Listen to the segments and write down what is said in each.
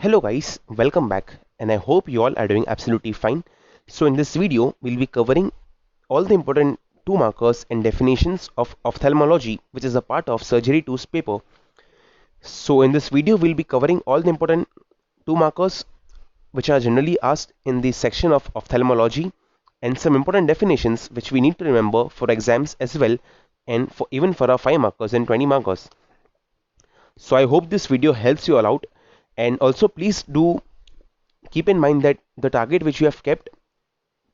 Hello guys, welcome back and I hope you all are doing absolutely fine. So in this video, we'll be covering all the important two markers and definitions of ophthalmology, which is a part of Surgery 2's paper. So in this video, we'll be covering all the important two markers which are generally asked in the section of ophthalmology and some important definitions which we need to remember for exams as well and for even for our 5 markers and 20 markers. So I hope this video helps you all out, and also please do keep in mind that the target which you have kept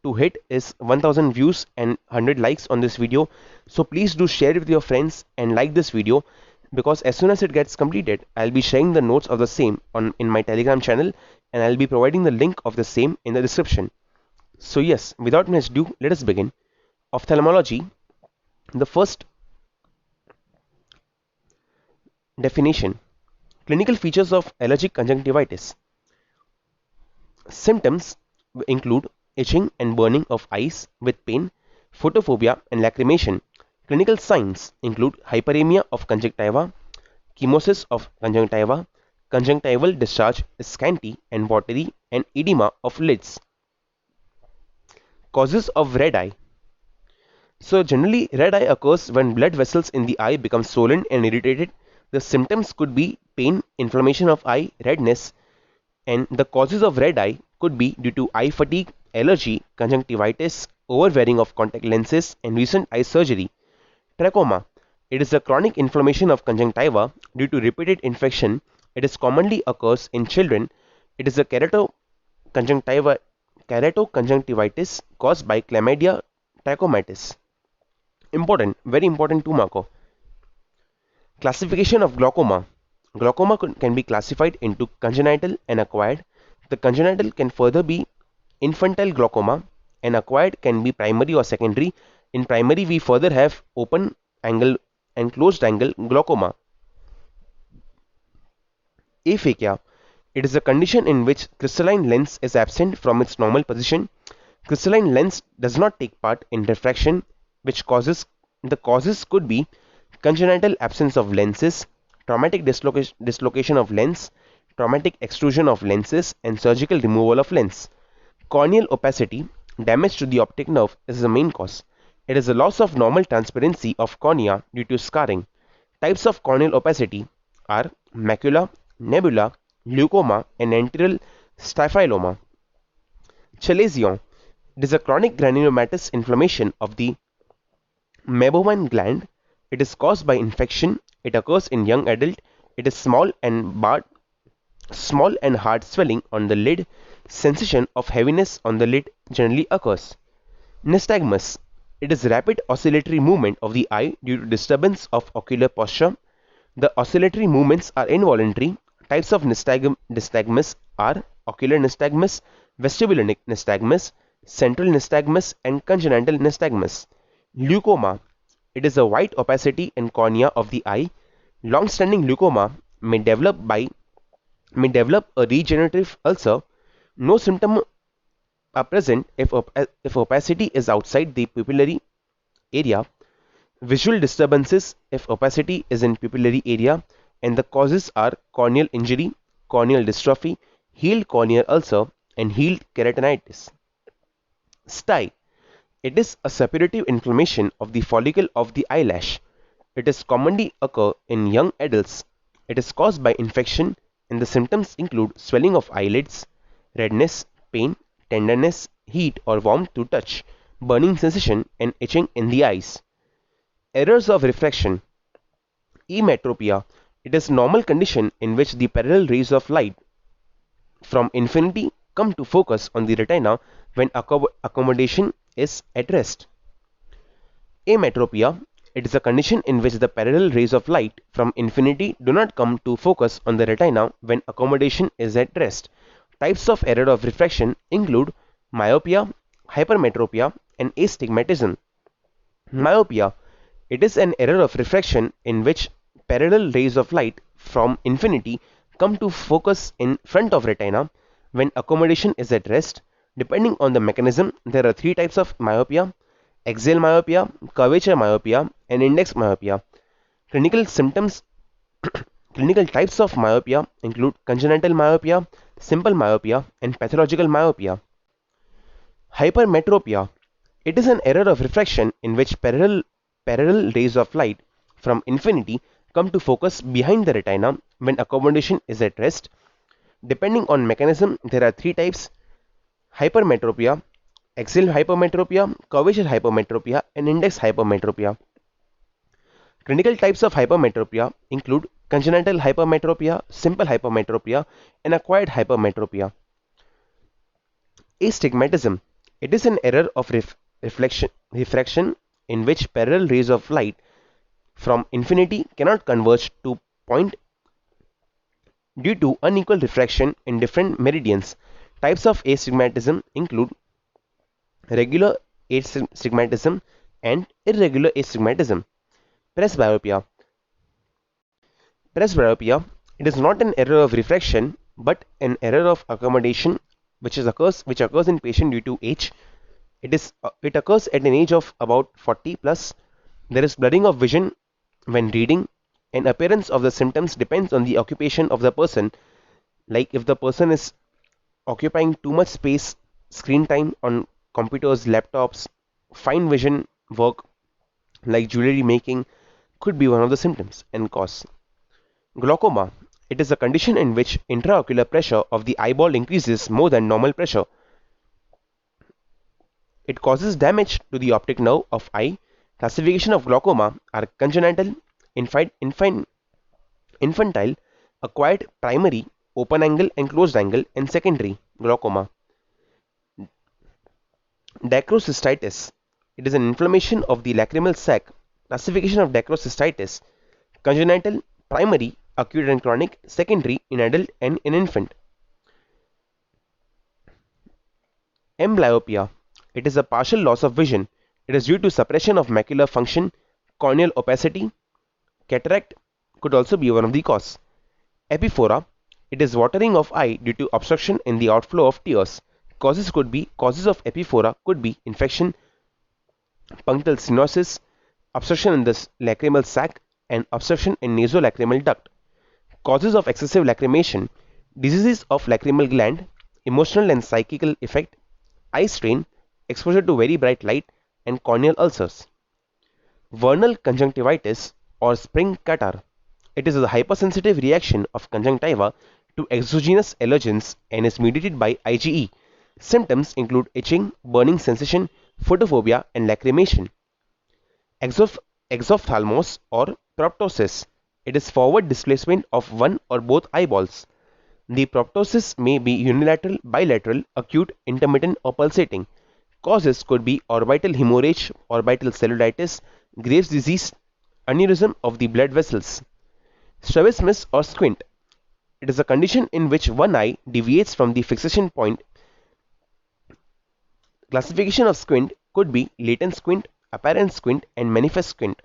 to hit is 1000 views and 100 likes on this video. So please do share it with your friends and like this video, because as soon as it gets completed, I'll be sharing the notes of the same in my Telegram channel, and I'll be providing the link of the same in the description. So yes, without much ado, let us begin. Ophthalmology. The first definition: clinical features of allergic conjunctivitis. Symptoms include itching and burning of eyes with pain, photophobia and lacrimation. Clinical signs include hyperemia of conjunctiva, chemosis of conjunctiva, conjunctival discharge is scanty and watery, and edema of lids. Causes of red eye. So generally, red eye occurs when blood vessels in the eye become swollen and irritated. The symptoms could be pain, inflammation of eye, redness, and the causes of red eye could be due to eye fatigue, allergy, conjunctivitis, overwearing of contact lenses, and recent eye surgery. Trachoma. It is a chronic inflammation of conjunctiva due to repeated infection. It is commonly occurs in children. It is a keratoconjunctivitis caused by Chlamydia trachomatis. Important, very important two marker. Classification of glaucoma. Glaucoma can be classified into congenital and acquired. The congenital can further be infantile glaucoma, and acquired can be primary or secondary. In primary, we further have open angle and closed angle glaucoma. Aphakia. It is a condition in which crystalline lens is absent from its normal position. Crystalline lens does not take part in refraction, which causes the causes could be congenital absence of lenses, traumatic dislocation of lens, traumatic extrusion of lenses, and surgical removal of lens. Corneal opacity, damage to the optic nerve, is the main cause. It is a loss of normal transparency of cornea due to scarring. Types of corneal opacity are macula, nebula, glaucoma, and anterior staphyloma. Chalazion. It is a chronic granulomatous inflammation of the meibomian gland. It is caused by infection. It occurs in young adult. It is small and hard swelling on the lid. Sensation of heaviness on the lid generally occurs. Nystagmus. It is rapid oscillatory movement of the eye due to disturbance of ocular posture. The oscillatory movements are involuntary. Types of nystagmus are ocular nystagmus, vestibular nystagmus, central nystagmus, and congenital nystagmus. Leukoma. It is a white opacity in cornea of the eye. Long-standing leukoma may develop a regenerative ulcer. No symptom are present if opacity is outside the pupillary area. Visual disturbances if opacity is in pupillary area, and the causes are corneal injury, corneal dystrophy, healed corneal ulcer, and healed keratinitis. Stye. It is a suppurative inflammation of the follicle of the eyelash. It is commonly occur in young adults. It is caused by infection, and the symptoms include swelling of eyelids, redness, pain, tenderness, heat or warmth to touch, burning sensation, and itching in the eyes. Errors of refraction. Emmetropia. It is a normal condition in which the parallel rays of light from infinity come to focus on the retina when accommodation is at rest. Emmetropia. It is a condition in which the parallel rays of light from infinity do not come to focus on the retina when accommodation is at rest. Types of error of refraction include myopia, hypermetropia, and astigmatism. Myopia. It is an error of refraction in which parallel rays of light from infinity come to focus in front of retina when accommodation is at rest. Depending on the mechanism, there are 3 types of myopia: axial myopia, curvature myopia, and index myopia. Clinical symptoms Clinical types of myopia include congenital myopia, simple myopia, and pathological myopia. Hypermetropia. It is an error of refraction in which parallel rays of light from infinity come to focus behind the retina when accommodation is at rest. Depending on mechanism, there are three types: hypermetropia, axial hypermetropia, curvature hypermetropia, and index hypermetropia. Clinical types of hypermetropia include congenital hypermetropia, simple hypermetropia, and acquired hypermetropia. Astigmatism. It is an error of refraction in which parallel rays of light from infinity cannot converge to point due to unequal refraction in different meridians. Types of astigmatism include regular astigmatism and irregular astigmatism. Presbyopia. Presbyopia. It is not an error of refraction but an error of accommodation which occurs in patient due to age. It occurs at an age of about 40 plus. There is blurring of vision when reading, and appearance of the symptoms depends on the occupation of the person. Like if the person is occupying too much space, screen time on computers, laptops, fine vision work like jewelry making could be one of the symptoms and cause. Glaucoma. It is a condition in which intraocular pressure of the eyeball increases more than normal pressure. It causes damage to the optic nerve of eye. Classification of glaucoma are congenital, infantile, acquired, primary, open angle and closed angle, and secondary glaucoma. Dacrocystitis. It is an inflammation of the lacrimal sac. Classification of dacrocystitis: congenital, primary, acute and chronic, secondary in adult and in infant. Amblyopia. It is a partial loss of vision. It is due to suppression of macular function, corneal opacity. Cataract could also be one of the cause. Epiphora. It is watering of eye due to obstruction in the outflow of tears. Causes of epiphora could be infection, punctal stenosis, obstruction in the lacrimal sac, and obstruction in nasolacrimal duct. Causes of excessive lacrimation: diseases of lacrimal gland, emotional and psychical effect, eye strain, exposure to very bright light, and corneal ulcers. Vernal conjunctivitis or spring catarrh. It is a hypersensitive reaction of conjunctiva to exogenous allergens and is mediated by IgE. Symptoms include itching, burning sensation, photophobia, and lacrimation. Exophthalmos or proptosis. It is forward displacement of one or both eyeballs. The proptosis may be unilateral, bilateral, acute, intermittent, or pulsating. Causes could be orbital hemorrhage, orbital cellulitis, Graves' disease, aneurysm of the blood vessels. Strabismus or squint. It is a condition in which one eye deviates from the fixation point. Classification of squint could be latent squint, apparent squint, and manifest squint.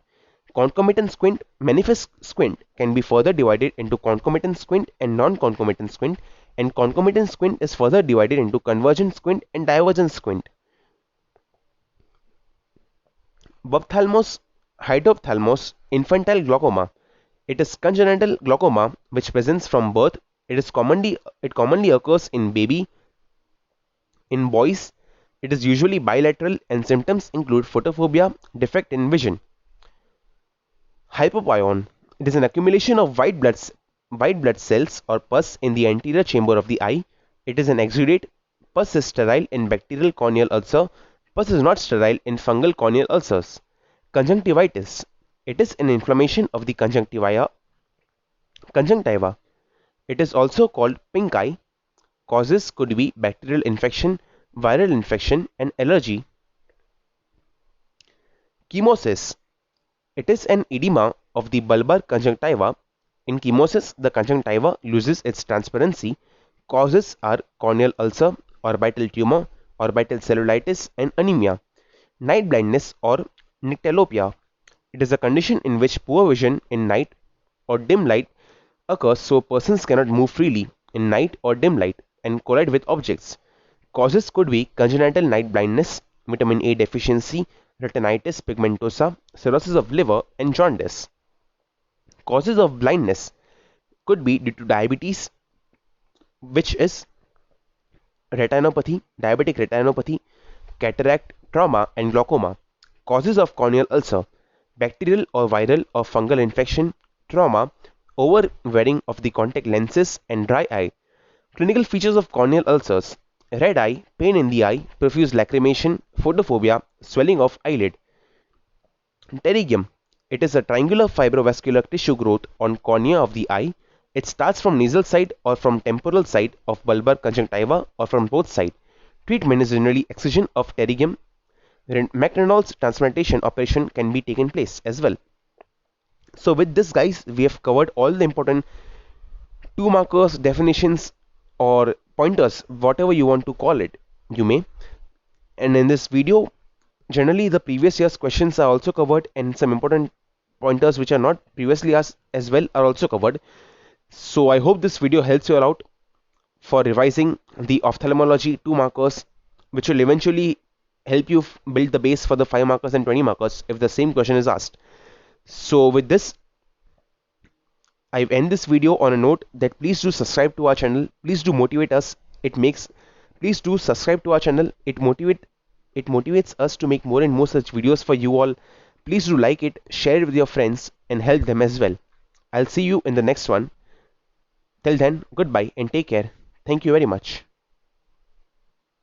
Concomitant squint, manifest squint can be further divided into concomitant squint and non-concomitant squint, and concomitant squint is further divided into convergent squint and divergent squint. Ophthalmos, hydrophthalmos, infantile glaucoma. It is congenital glaucoma which presents from birth. It commonly occurs in boys. It is usually bilateral and symptoms include photophobia, defect in vision. Hypopyon. It is an accumulation of white blood cells or pus in the anterior chamber of the eye. It is an exudate. Pus is sterile in bacterial corneal ulcer. Pus is not sterile in fungal corneal ulcers. Conjunctivitis. It is an inflammation of the conjunctiva. It is also called pink eye. Causes could be bacterial infection, viral infection, and allergy. Chemosis. It is an edema of the bulbar conjunctiva. In chemosis, the conjunctiva loses its transparency. Causes are corneal ulcer, orbital tumor, orbital cellulitis, and anemia. Night blindness or nyctalopia. It is a condition in which poor vision in night or dim light occurs, so persons cannot move freely in night or dim light and collide with objects. Causes could be congenital night blindness, vitamin A deficiency, retinitis pigmentosa, cirrhosis of liver, and jaundice. Causes of blindness: could be due to diabetes, which is retinopathy, diabetic retinopathy, cataract, trauma, and glaucoma. Causes of corneal ulcer: bacterial or viral or fungal infection, trauma, overwearing of the contact lenses, and dry eye. Clinical features of corneal ulcers: red eye, pain in the eye, profuse lacrimation, photophobia, swelling of eyelid. Pterygium. It is a triangular fibrovascular tissue growth on cornea of the eye. It starts from nasal side or from temporal side of bulbar conjunctiva or from both sides. Treatment is generally excision of pterygium. Macdonald's transplantation operation can be taken place as well. So with this guys, we have covered all the important 2 markers, definitions or pointers, whatever you want to call it, you may. And in this video, generally the previous year's questions are also covered, and some important pointers which are not previously asked as well are also covered. So I hope this video helps you all out for revising the ophthalmology 2 markers, which will eventually help you build the base for the 5 markers and 20 markers if the same question is asked. So with this, I end this video on a note that please do subscribe to our channel. Please do motivate us. Please do subscribe to our channel. It motivates us to make more and more such videos for you all. Please do like it, share it with your friends, and help them as well. I'll see you in the next one. Till then, goodbye and take care. Thank you very much.